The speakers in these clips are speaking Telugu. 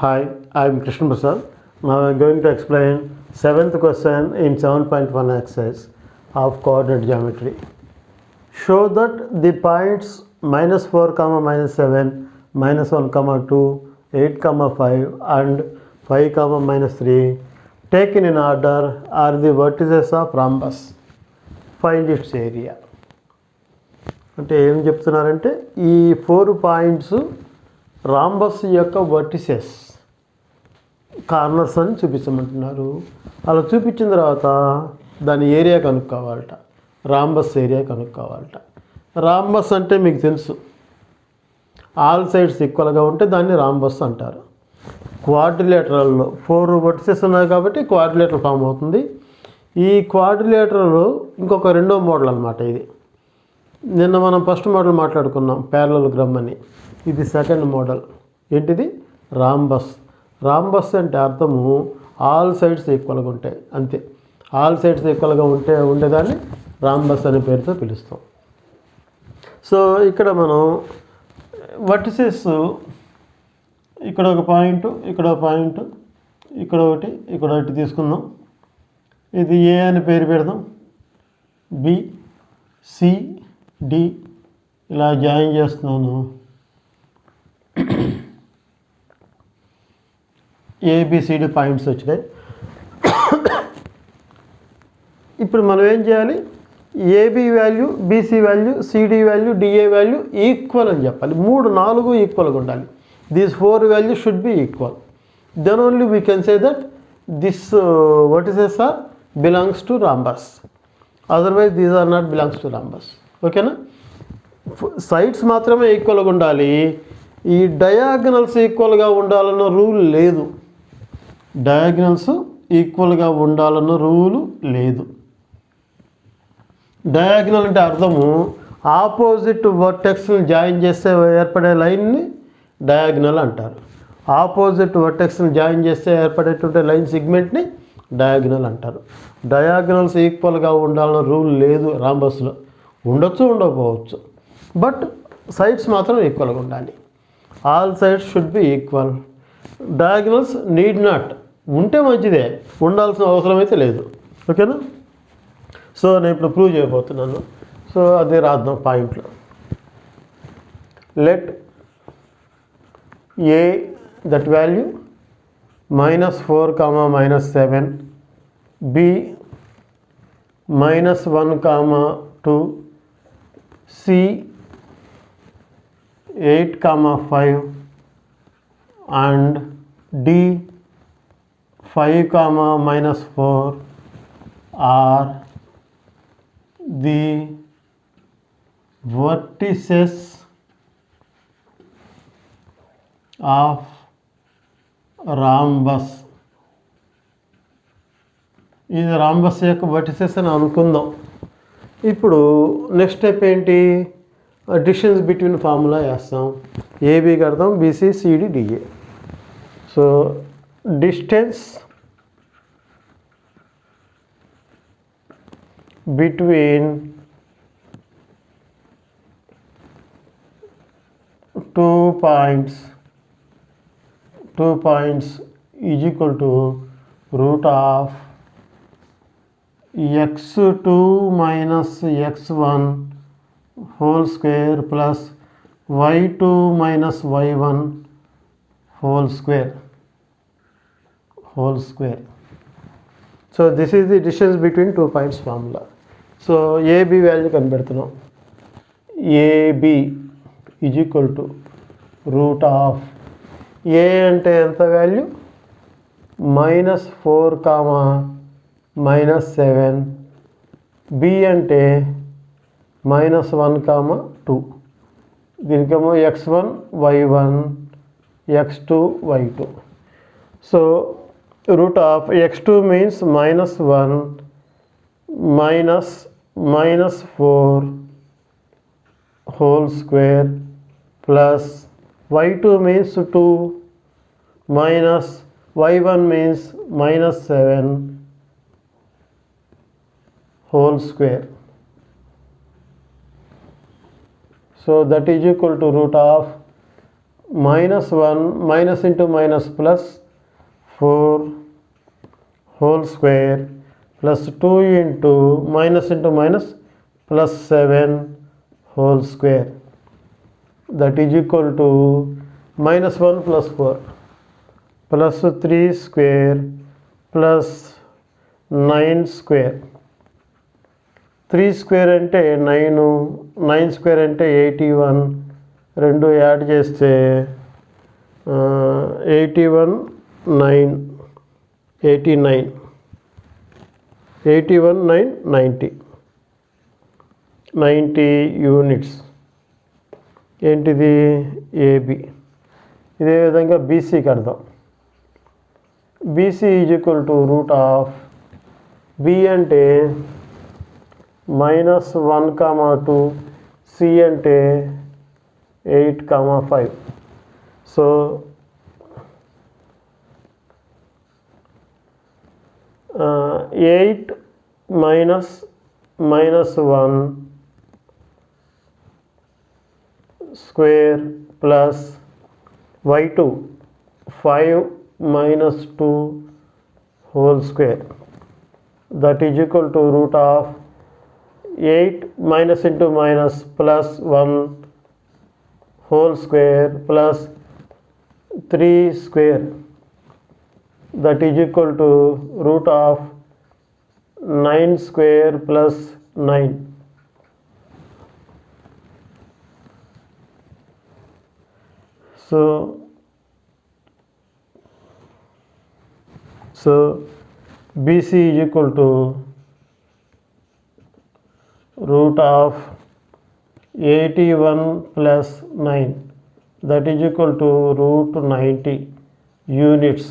Hi, I am Krishna Prasad. Now I am going to explain 7th question in 7.1 exercise of coordinate geometry. Show that the points minus 4, comma minus 7, minus 1, comma 2, 8, comma 5 and 5, comma minus 3 taken in order are the vertices of rhombus. Find its area. అంటే ఏం చెప్తున్నారంటే ఈ 4 పాయింట్స్ రాంబస్ యొక్క వర్టిసెస్ కార్నర్స్ అని చూపించమంటున్నారు. అలా చూపించిన తర్వాత దాని ఏరియా కనుక్కోవాలట, రాంబస్ ఏరియా కనుక్కోవాలట. రాంబస్ అంటే మీకు తెలుసు, ఆల్ సైడ్స్ ఈక్వల్గా ఉంటే దాన్ని రాంబస్ అంటారు. క్వాడ్రిలేటరల్లో 4 వర్టిసెస్ ఉన్నాయి కాబట్టి క్వాడ్రిలేటర్ ఫామ్ అవుతుంది. ఈ క్వాడ్రిలేటరల్ ఇంకొక రెండో మోడల్ అనమాట. ఇది నిన్న మనం ఫస్ట్ మోడల్ మాట్లాడుకున్నాం, ప్యారలలోగ్రామ్ అని. ఇది సెకండ్ మోడల్. ఏంటిది? రాంబస్. రాంబస్ అంటే అర్థము ఆల్ సైడ్స్ ఈక్వల్గా ఉంటాయి, అంతే. ఆల్ సైడ్స్ ఈక్వల్గా ఉండేదాన్ని రాంబస్ అనే పేరుతో పిలుస్తాం. సో ఇక్కడ మనం వర్టిసెస్, ఇక్కడ ఒక పాయింట్, ఇక్కడ ఒక పాయింట్, ఇక్కడ ఒకటి తీసుకుందాం. ఇది ఏ అని పేరు పెడదాం, బి, సి, డి ఇలా జాయిన్ చేస్తున్నాను. ఏబిసిడి పాయింట్స్ వచ్చినాయి. ఇప్పుడు మనం ఏం చేయాలి? AB value, BC value, CD value, DA value equal అని చెప్పాలి. 3, 4 ఈక్వల్గా ఉండాలి. These 4 values should be equal. Then only we can say that this vertices are belongs to rhombus. Otherwise these are not belongs to rhombus. ఓకేనా? సైడ్స్ మాత్రమే ఈక్వల్గా ఉండాలి. ఈ డయాగనల్స్ ఈక్వల్గా ఉండాలన్న రూల్ లేదు. డయాగనల్స్ ఈక్వల్గా ఉండాలన్న రూలు లేదు. డయాగనల్ అంటే అర్థము ఆపోజిట్ వర్టెక్స్ని జాయిన్ చేస్తే ఏర్పడే లైన్ని డయాగ్నల్ అంటారు. ఆపోజిట్ వర్టెక్స్ని జాయిన్ చేస్తే ఏర్పడేటువంటి లైన్ సిగ్మెంట్ని డయాగ్నల్ అంటారు. డయాగ్నల్స్ ఈక్వల్గా ఉండాలన్న రూల్ లేదు రాంబస్లో. ఉండొచ్చు, ఉండకపోవచ్చు, బట్ సైడ్స్ మాత్రం ఈక్వల్గా ఉండాలి. All sides should be equal. Diagonals need not, ఉంటే మంచిదే, ఉండాల్సిన అవసరం అయితే లేదు. ఓకేనా? సో నేను ఇప్పుడు ప్రూవ్ చేయబోతున్నాను. సో అదే రాద్దాం పాయింట్లో. Let A, that value minus 4, comma minus 7, B minus 1, comma 2, C 8, comma 5 and D 5, comma minus 4 are the vertices of rhombus. ఇది రాంబస్ యొక్క వర్టిసెస్ అని అనుకుందాం. ఇప్పుడు నెక్స్ట్ స్టెప్ ఏంటి? డిస్టెన్స్ బిట్వీన్ ఫార్ములా వేస్తాం. ఏబి కడతాం, BC, CD, DA. So distance between two points is equal to root of x2 minus x1 whole square plus y2 minus y1 whole square. So this is the distance between 2 points formula. So AB value కనిపెడుతున్నాం. AB is equal to root of A అంటే ఎంత వాల్యూ? -4, కామా -7. B అంటే -1, comma 2. దీనికేమో x1 y1 x2 y2. So root of x2 means -1 -4 whole square plus y2 means 2 minus y1 means -7 whole square. So that is equal to root of -1 minus into minus plus 4 whole square plus 2 into minus plus 7 whole square, that is equal to -1 plus 4 plus 3 square plus 9 square. 3 square అంటే 9, 9 స్క్వేర్ అంటే 81, రెండు యాడ్ చేస్తే 81 9 89 81 9 90 90 యూనిట్స్. ఏంటిది? ఏబి. ఇదే విధంగా బీసీకి అర్థం. BC is equal to root of B అంటే -1, 2, సి అంటే 8, 5. So 8 minus -1 square plus y2 5 minus 2 whole square, that is equal to root of 8 minus into minus plus 1 whole square plus 3 square, that is equal to root of 9 square plus 9. So BC is equal to root of 81 plus 9, that is equal to root 90 units.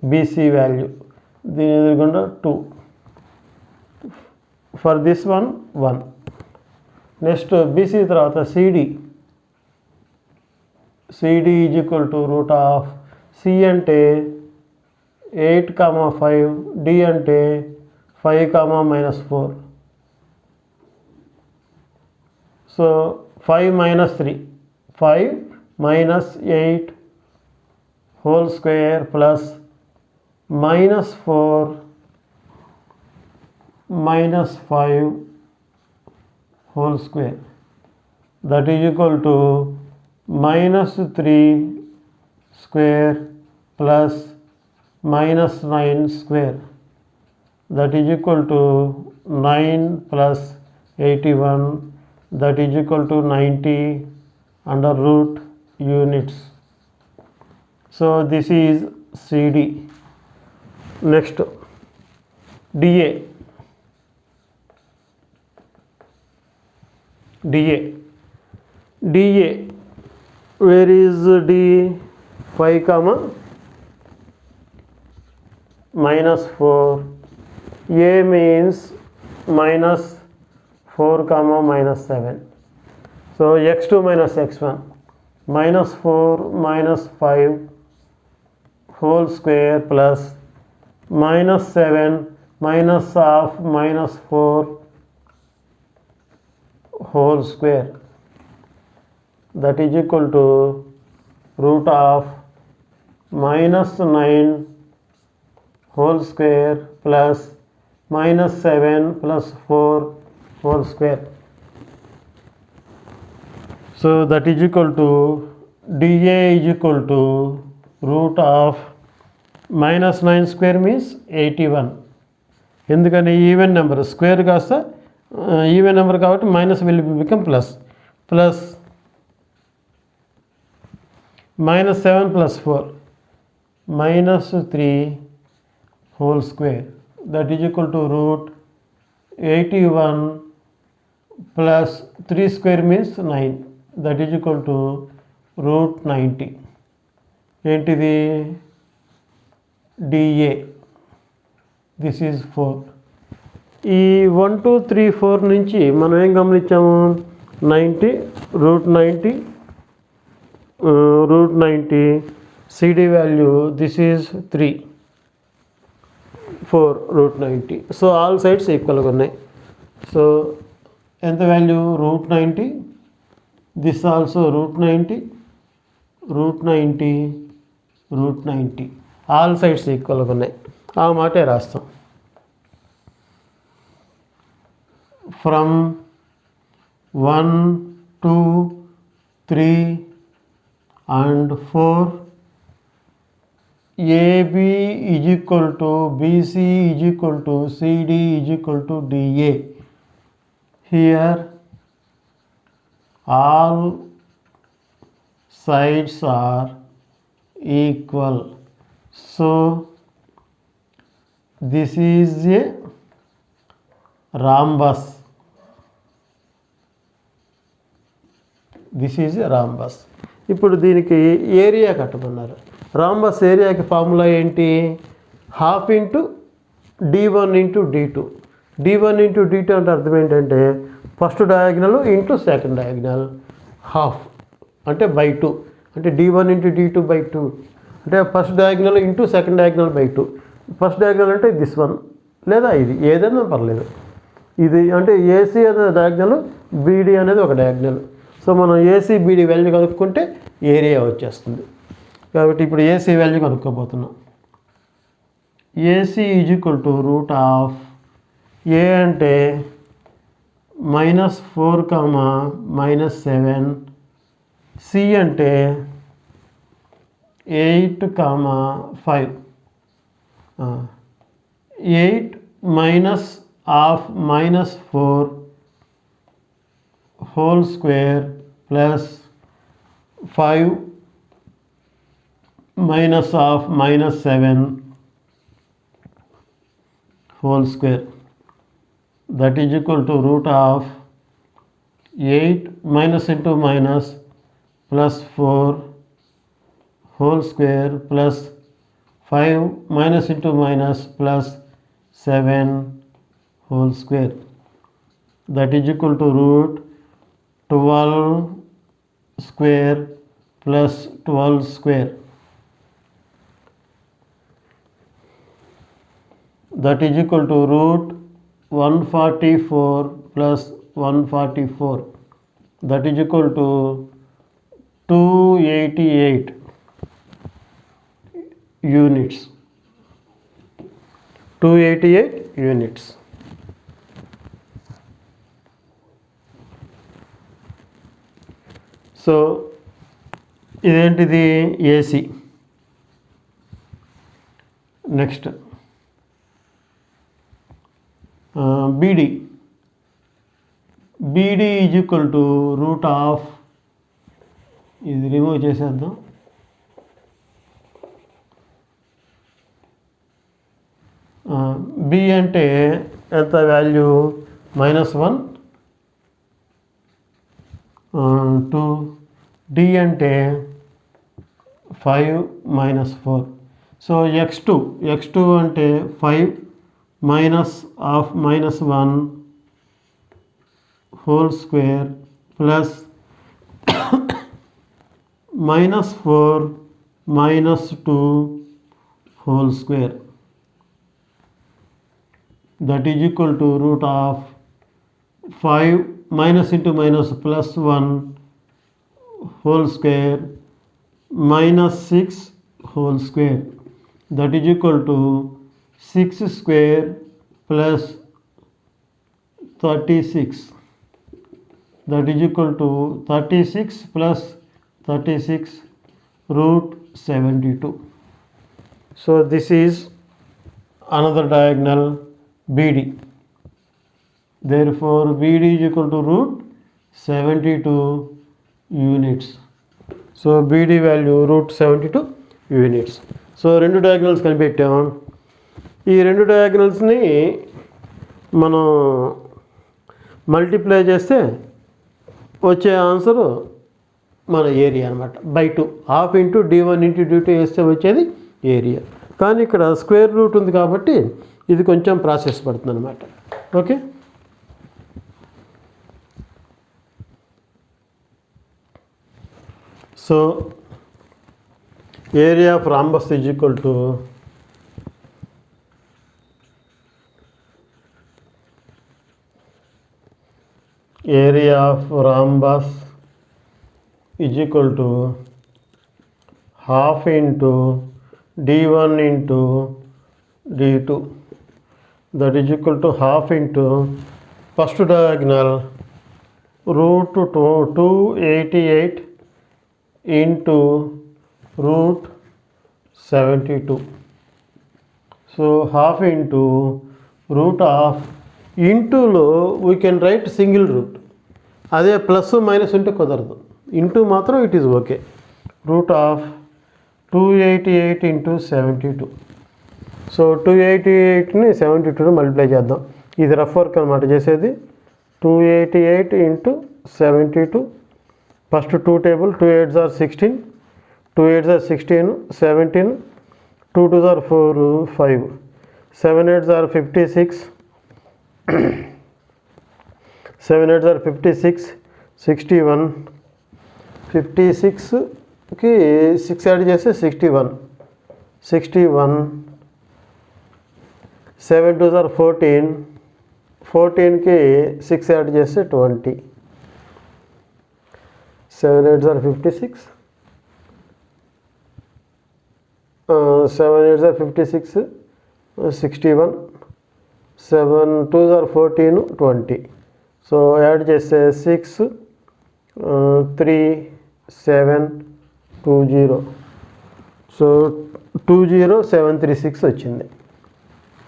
BC value దీని ఎదురుకుండా 2. For this one 1. Next BC తర్వాత CD. CD is equal to root of C అంటే 8, 5, D అంటే 5, -4. So 5 minus 3, 5 minus 8 whole square plus -4 minus 5 whole square, that is equal to -3 square plus -9 square, that is equal to 9 plus 81, that is equal to 90 under root units. So this is CD. Next DA. Where is D? 5, -4. A means -4, -7. So x2 minus x1, -4 minus 5 whole square plus -7 minus of -4 whole square, that is equal to root of -9 whole square plus -7 plus 4 whole square. So that is equal to DA is equal to root of -9 square means 81. ఎందుకని ఈవెన్ నెంబర్ స్క్వేర్ కాస్త ఈవెన్ నెంబర్ కాబట్టి minus will become plus -7 plus 4 -3 whole square, that is equal to root 81 plus 3 square means 9, that is equal to root 90. ఏంటిది? DA. This is 4. ఈ 1 2 3 4 నుంచి మనం ఏం గమనించాము? 90 root 90 CD value this is 3, 4 root 90. So all sides ఈక్వల్గా ఉన్నాయి. సో ఎంత value? root 90 this also √90, √90, √90. All sides ఈక్వల్గా ఉన్నాయి. ఆ మాటే రాస్తాం. From 1, 2, 3 and 4 AB is equal to BC is equal to CD is equal to DA. Here all sides are equal. So this is a rhombus. This is rhombus. ఇప్పుడు దీనికి ఏరియా కట్టమన్నారు. రాంబస్ ఏరియాకి ఫార్ములా ఏంటి? ½ into D1 into D2. D1 into D2 అంటే అర్థం ఏంటంటే first diagonal into second diagonal, ½ అంటే /2, అంటే D1 ఇంటూ D2 /2, అంటే first diagonal into second diagonal /2. First diagonal అంటే దిస్ వన్ లేదా ఇది ఏదైనా పర్లేదు. ఇది అంటే ఏసీ అనే డయాగ్నల్, బీడీ అనేది ఒక డయాగ్నల్. సో మనం ఏసీ బీడీ వాల్యూ కనుక్కుంటే ఏరియా వచ్చేస్తుంది. కాబట్టి ఇప్పుడు ఏసీ వాల్యూ కనుక్కోబోతున్నాం. AC is equal to √, A అంటే -4, -7, సి అంటే 8, 5. 8 -12 -4 whole square plus 5 -7 whole square, that is equal to √8 minus into minus plus 4 whole square plus 5 minus into minus plus 7 whole square, that is equal to √12 square plus 12 square, that is equal to √144 plus 144, that is equal to 288 units. 288 units. So ఇదేంటిది? AC. Next BD. BD is equal to √, ఇది రిమూవ్ చేసేద్దాం. బి అంటే ఎంత వాల్యూ? -1, 2. డి అంటే 5 -4. సో x2 అంటే 5 -1 whole square plus -4 -2 whole square, that is equal to √5 minus into minus plus 1 whole square -6 whole square, that is equal to 6 square plus 36, that is equal to 36 plus 36 √72. So this is another diagonal BD. Therefore BD is equal to √72 units. So BD value √72 units. So రెండు డయాగ్నల్స్ కనిపెట్టాం. ఈ రెండు డయాగ్నల్స్ని మనం మల్టిప్లై చేస్తే వచ్చే ఆన్సరు మన ఏరియా అనమాట, /2. ½ ఇంటూ D1 ఇంటూ D2 వేస్తే వచ్చేది ఏరియా. కానీ ఇక్కడ స్క్వేర్ రూట్ ఉంది కాబట్టి ఇది కొంచెం ప్రాసెస్ పడుతుంది అనమాట. Okay. So area of rhombus is equal to area of rhombus is equal to half into d1 into d2 that is equal to half into first diagonal root 288 into root 72. So half into root of ఇంటూలో we can write single root. అదే ప్లస్ మైనస్ ఉంటే కుదరదు. ఇంటూ మాత్రం it is okay. Root of 288 into 72. So 288ని 72 మల్టిప్లై చేద్దాం. ఇది రఫ్ వర్క్ అనమాట చేసేది. 288 into 72. First 2 table 2 8s are 16, 2 8s are 16, 17, 2 2s are 4, 5, 7 8s are 56, 7 8s are 56, 61, 56కి 6 add చేస్తే 61, 61, 7 2s are 14, 14కి 6 యాడ్ చేస్తే 20, 7 8s are 56, 7 8s are 56, 61, 7 2s are 14, 20. So add చేస్తే 6, 3, 7, 20. సో 20736 వచ్చింది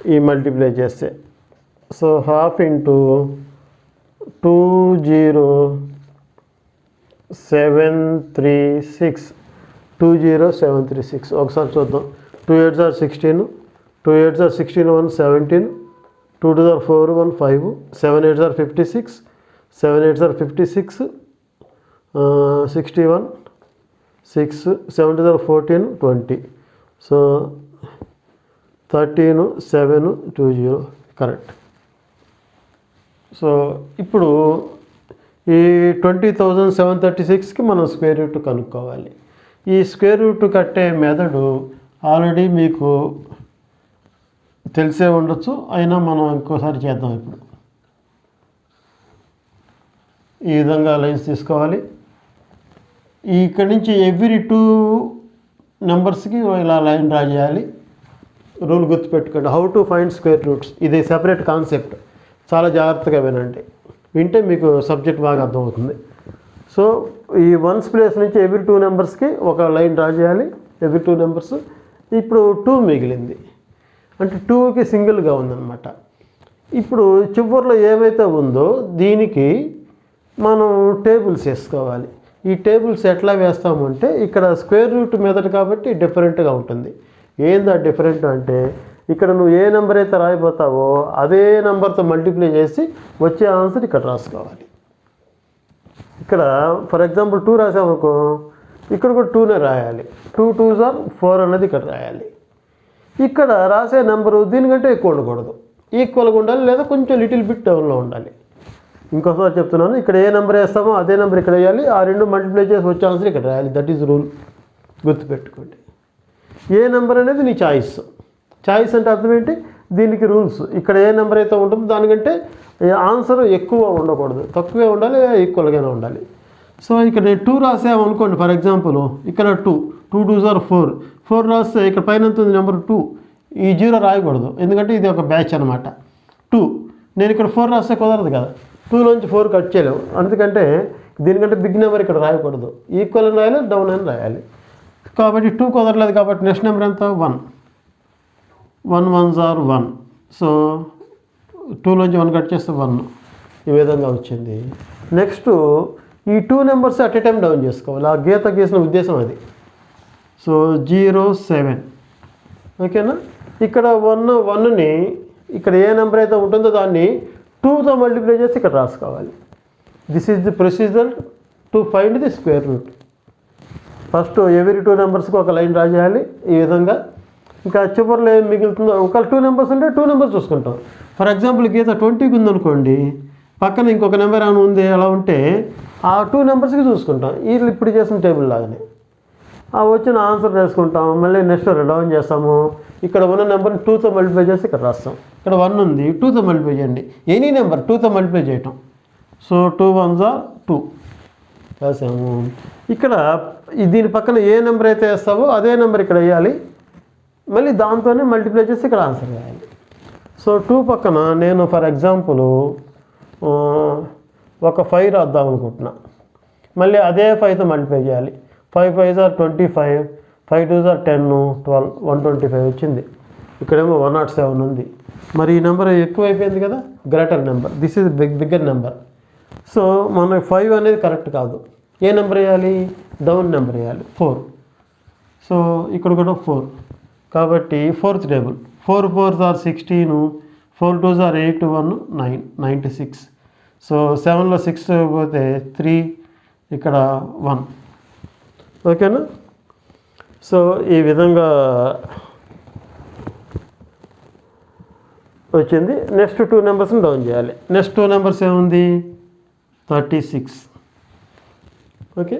ఈ మల్టిప్లై చేస్తే. సో హాఫ్ ఇంటూ 20736, 20736 ఒకసారి చూద్దాం. 2 8s are 16, 2 8s are 16, 1 17, 2 2s are 4, 1 5, 7 8s are 56, 7 8s are 56, 61, 6, 7 2s are 14, 20. So 13, 7, 20 correct. So ఇప్పుడు ఈ 20,736కి మనం స్క్వేర్ రూట్ కనుక్కోవాలి. ఈ స్క్వేర్ రూట్ కట్టే మెథడు ఆల్రెడీ మీకు తెలిసే ఉండొచ్చు, అయినా మనం ఇంకోసారి చేద్దాం. ఇప్పుడు ఈ విధంగా లైన్స్ తీసుకోవాలి. ఇక్కడి నుంచి ఎవ్రీ 2 నెంబర్స్కి ఇలా లైన్ డ్రా చేయాలి. రూల్ గుర్తుపెట్టుకోండి. How to find square roots, ఇది సెపరేట్ కాన్సెప్ట్. చాలా జాగ్రత్తగా వినండి, వింటే మీకు సబ్జెక్ట్ బాగా అర్థమవుతుంది. సో ఈ వన్స్ ప్లేస్ నుంచి ఎవ్రీ 2 నెంబర్స్కి ఒక లైన్ డ్రా చేయాలి. Every 2 numbers. ఇప్పుడు 2 మిగిలింది అంటే 2కి సింగిల్గా ఉందన్నమాట. ఇప్పుడు చివరిలో ఏమైతే ఉందో దీనికి మనం టేబుల్స్ వేసుకోవాలి. ఈ టేబుల్స్ ఎట్లా వేస్తామంటే ఇక్కడ స్క్వేర్ రూట్ మెథడ్ కాబట్టి డిఫరెంట్గా ఉంటుంది. ఏందా డిఫరెంట్ అంటే ఇక్కడ నువ్వు ఏ నెంబర్ అయితే రాయిపోతావో అదే నెంబర్తో మల్టిప్లై చేసి వచ్చే ఆన్సర్ ఇక్కడ రాసుకోవాలి. ఇక్కడ ఫర్ ఎగ్జాంపుల్ 2 రాసామనుకో, ఇక్కడ కూడా 2నే రాయాలి. 2 2s are 4 అనేది ఇక్కడ రాయాలి. ఇక్కడ రాసే నెంబరు దీనికంటే ఎక్కువ ఉండకూడదు, ఈక్వల్గా ఉండాలి, లేదా కొంచెం లిటిల్ బిట్ డౌన్లో ఉండాలి. ఇంకోసారి చెప్తున్నాను, ఇక్కడ ఏ నెంబర్ వేస్తామో అదే నెంబర్ ఇక్కడ వేయాలి. ఆ 2 మల్టిప్లై చేసి వచ్చే ఆన్సర్ ఇక్కడ రాయాలి. దట్ ఈజ్ రూల్, గుర్తుపెట్టుకోండి. ఏ నెంబర్ అనేది నీ చాయిస్. చాయిస్ అంటే అర్థం ఏంటి, దీనికి రూల్స్. ఇక్కడ ఏ నెంబర్ అయితే ఉంటుందో దానికంటే ఆన్సర్ ఎక్కువ ఉండకూడదు, తక్కువే ఉండాలి, ఈక్వల్గానే ఉండాలి. సో ఇక్కడ నేను 2 రాసామనుకోండి ఫర్ ఎగ్జాంపుల్, ఇక్కడ 2 2s are 4, 4 రాస్తే ఇక్కడ పైన ఎంత ఉంది నెంబర్ 2, ఈ 0 రాయకూడదు ఎందుకంటే ఇది ఒక బ్యాచ్ అనమాట. 2 నేను ఇక్కడ 4 రాస్తే కుదరదు కదా, 2లోంచి 4 కట్ చేయలేము. అందుకంటే దీనికంటే బిగ్ నెంబర్ ఇక్కడ రాయకూడదు, ఈక్వల్ అని రాయాలి, డౌన్ అని రాయాలి. కాబట్టి 2 కుదరలేదు కాబట్టి నెక్స్ట్ నెంబర్ ఎంత 1, 1 1s are 1. సో 2లోంచి 1 కట్ చేస్తే 1, ఈ విధంగా వచ్చింది. నెక్స్ట్ ఈ 2 numbers at a time down చేసుకోవాలి. ఆ గీత గీసిన ఉద్దేశం అది. సో 0 7, ఓకేనా. ఇక్కడ 1ని ఇక్కడ ఏ నెంబర్ అయితే ఉంటుందో దాన్ని 2తో మల్టిప్లై చేసి ఇక్కడ రాసుకోవాలి. This is the procedure to find the square root. First every 2 నెంబర్స్కి ఒక లైన్ డ్రా చేయాలి ఈ విధంగా. ఇంకా చివరిలో ఏం మిగులుతుందో, ఒకవేళ 2 నెంబర్స్ ఉంటే 2 నెంబర్స్ చూసుకుంటాం. ఫర్ ఎగ్జాంపుల్ గీత 20కి ఉందనుకోండి, పక్కన ఇంకొక నెంబర్ ఏమైనా ఉంది అలా ఉంటే ఆ 2 నెంబర్స్కి చూసుకుంటాం. వీళ్ళు ఇప్పుడు చేసిన టేబుల్ లాగానే ఆ వచ్చిన ఆన్సర్ వేసుకుంటాం. మళ్ళీ నెక్స్ట్ డౌన్ చేస్తాము. ఇక్కడ ఉన్న నెంబర్ని 2తో మల్టిప్లై చేసి ఇక్కడ రాస్తాం. ఇక్కడ 1 ఉంది, 2తో మల్టిప్లై చేయండి. ఎనీ నెంబర్ 2తో మల్టిప్లై చేయటం. So 2 1s are 2, రాసాము. ఇక్కడ దీని పక్కన ఏ నెంబర్ అయితే వేస్తావో అదే నెంబర్ ఇక్కడ వేయాలి, మళ్ళీ దాంతోనే మల్టిప్లై చేసి ఇక్కడ ఆన్సర్ వేయాలి. సో 2 పక్కన నేను ఫర్ ఎగ్జాంపుల్ ఒక 5 రాద్దాం అనుకుంటున్నా, మళ్ళీ అదే 5తో మల్టిప్లై చేయాలి. 5 5s are 25, 5 2s are 10, 12, 125 వచ్చింది. ఇక్కడేమో 107 ఉంది. మరి ఈ నెంబర్ ఎక్కువ అయిపోయింది కదా, greater number, this is bigger number. So మన 5 అనేది కరెక్ట్ కాదు. ఏ నెంబర్ వేయాలి, డౌన్ నెంబర్ వేయాలి, 4. సో ఇక్కడ కూడా 4 కాబట్టి 4th table. 4 4s are 16, 4 2s are 8, 1 9, 96. So 7లో 6 పోతే 3, ఇక్కడ 1. ఓకేనా. సో ఈ విధంగా వచ్చింది. నెక్స్ట్ 2 నెంబర్స్ని డౌన్ చేయాలి. నెక్స్ట్ 2 నెంబర్స్ ఏముంది, 36. ఓకే,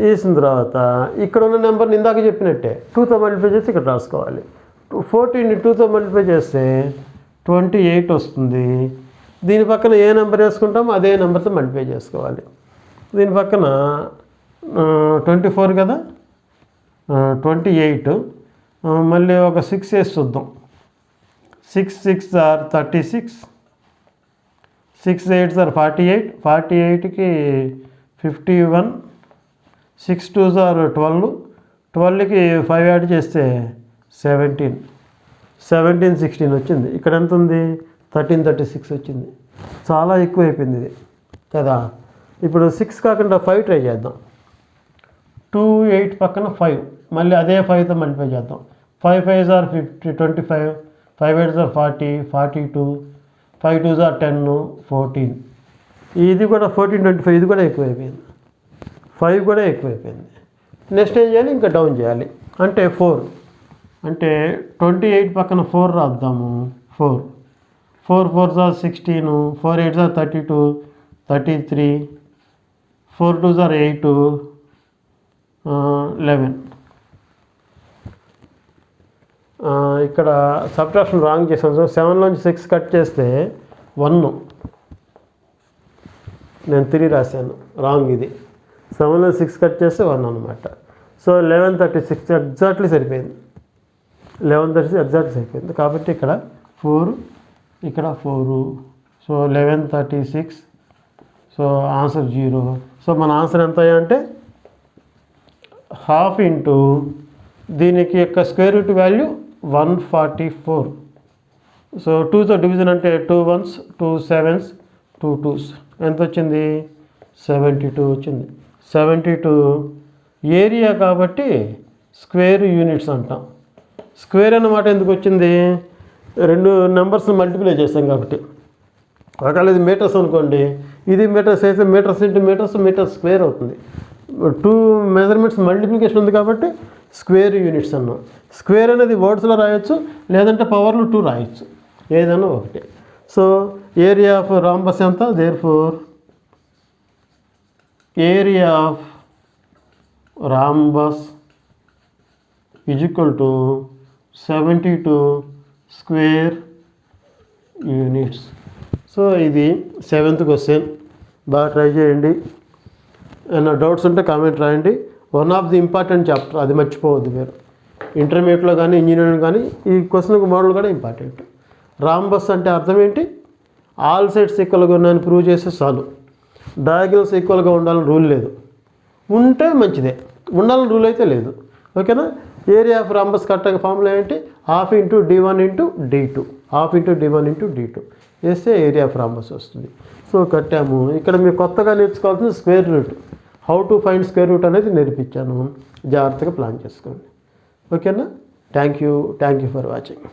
వేసిన తర్వాత ఇక్కడ ఉన్న నెంబర్ని ఇందాక చెప్పినట్టే 2తో మల్టిప్లై చేసి ఇక్కడ రాసుకోవాలి. 14ని 2తో మల్టిప్లై చేస్తే 28 వస్తుంది. దీని పక్కన ఏ నెంబర్ వేసుకుంటామో అదే నెంబర్తో మల్టిప్లై చేసుకోవాలి. దీని పక్కన 24 కదా, 28, మళ్ళీ ఒక 6 వేసి చూద్దాం. 6 6s are 36, 6 8s are 48, 48కి 51, 6 2s are 12, 12కి 5 add చేస్తే 17, 17 16 వచ్చింది. ఇక్కడ ఎంత ఉంది, 1336 వచ్చింది. చాలా ఎక్కువ అయిపోయింది ఇది కదా. ఇప్పుడు 6 కాకుండా 5 ట్రై చేద్దాం. 2 8 పక్కన 5, మళ్ళీ అదే 5తో మల్టిప్లై చేద్దాం. 5 5s are 50, 25, 5 8s are 40, 42, 5 2s are 10, 14. ఇది కూడా 14 25, ఇది కూడా ఎక్కువైపోయింది. 5 కూడా ఎక్కువైపోయింది. నెక్స్ట్ ఏం చేయాలి, ఇంకా డౌన్ చేయాలి. అంటే 4, అంటే 28 పక్కన 4 రాద్దాము. 4 4 4s are 16, 4 8s are 32, 33, 4 2s are 8, 11. ఇక్కడ సబ్ట్రాక్షన్ రాంగ్ చేసాను. సో 7లోంచి 6 కట్ చేస్తే 1, నేను 3 రాశాను, రాంగ్ ఇది. 7లో 6 కట్ చేస్తే 1 అనమాట. సో 1136 ఎగ్జాక్ట్లీ సరిపోయింది. 1136 ఎగ్జాక్ట్లీ సరిపోయింది. కాబట్టి ఇక్కడ 4, ఇక్కడ 4, సో 1136. So answer 0. సో మన ఆన్సర్ ఎంత అంటే ½ ఇంటూ దీనికి యొక్క స్క్వేర్ రూట్ వాల్యూ 144. సో 2తో డివిజన్ అంటే 2 1s, 2 7s, 2 2s, ఎంత వచ్చింది, 72 వచ్చింది. 72 ఏరియా కాబట్టి స్క్వేర్ యూనిట్స్ అంటాం. స్క్వేర్ అన్నమాట ఎందుకు వచ్చింది, 2 నెంబర్స్ మల్టిప్లై చేస్తాం కాబట్టి. ఒకవేళ ఇది మీటర్స్ అనుకోండి, ఇది మీటర్స్ అయితే metres into metres, metre square అవుతుంది. 2 మెజర్మెంట్స్ మల్టిప్లికేషన్ ఉంది కాబట్టి స్క్వేర్ యూనిట్స్ అన్నాం. స్క్వేర్ అనేది వర్డ్స్లో రాయొచ్చు, లేదంటే పవర్లో 2 రాయొచ్చు, ఏదైనా ఒకటి. సో ఏరియా ఆఫ్ రాంబస్ ఎంత, therefore area of rhombus is equal to 72 square units. So ఇది 7th క్వశ్చన్. బాగా ట్రై చేయండి. ఏమైనా డౌట్స్ ఉంటే కామెంట్ రాయండి. One of the important chapter, అది మర్చిపోవద్దు మీరు. ఇంటర్మీడియట్లో కానీ ఇంజనీరింగ్ కానీ ఈ క్వశ్చన్కి మోడల్ కూడా ఇంపార్టెంట్. రాంబస్ అంటే అర్థం ఏంటి, ఆల్ సైడ్స్ ఈక్వల్గా ఉన్నాయని ప్రూవ్ చేస్తే చాలు. డయాగనల్స్ ఈక్వల్గా ఉండాలని రూల్ లేదు, ఉంటే మంచిదే, ఉండాలని రూల్ అయితే లేదు. ఓకేనా. ఏరియా ఆఫ్ రాంబస్ కరెక్ట్గా ఫార్ములా ఏంటి, ½ into d1 into d2, ½ into d1 into d2 వేస్తే ఏరియా ఆఫ్ రాంబస్ వస్తుంది. సో కట్టాము. ఇక్కడ మీరు కొత్తగా నేర్చుకోవాల్సింది square root. How to find square root అనేది నేర్పించాను. జాగ్రత్తగా ప్లాన్ చేసుకోండి. ఓకేనా. Thank you for watching.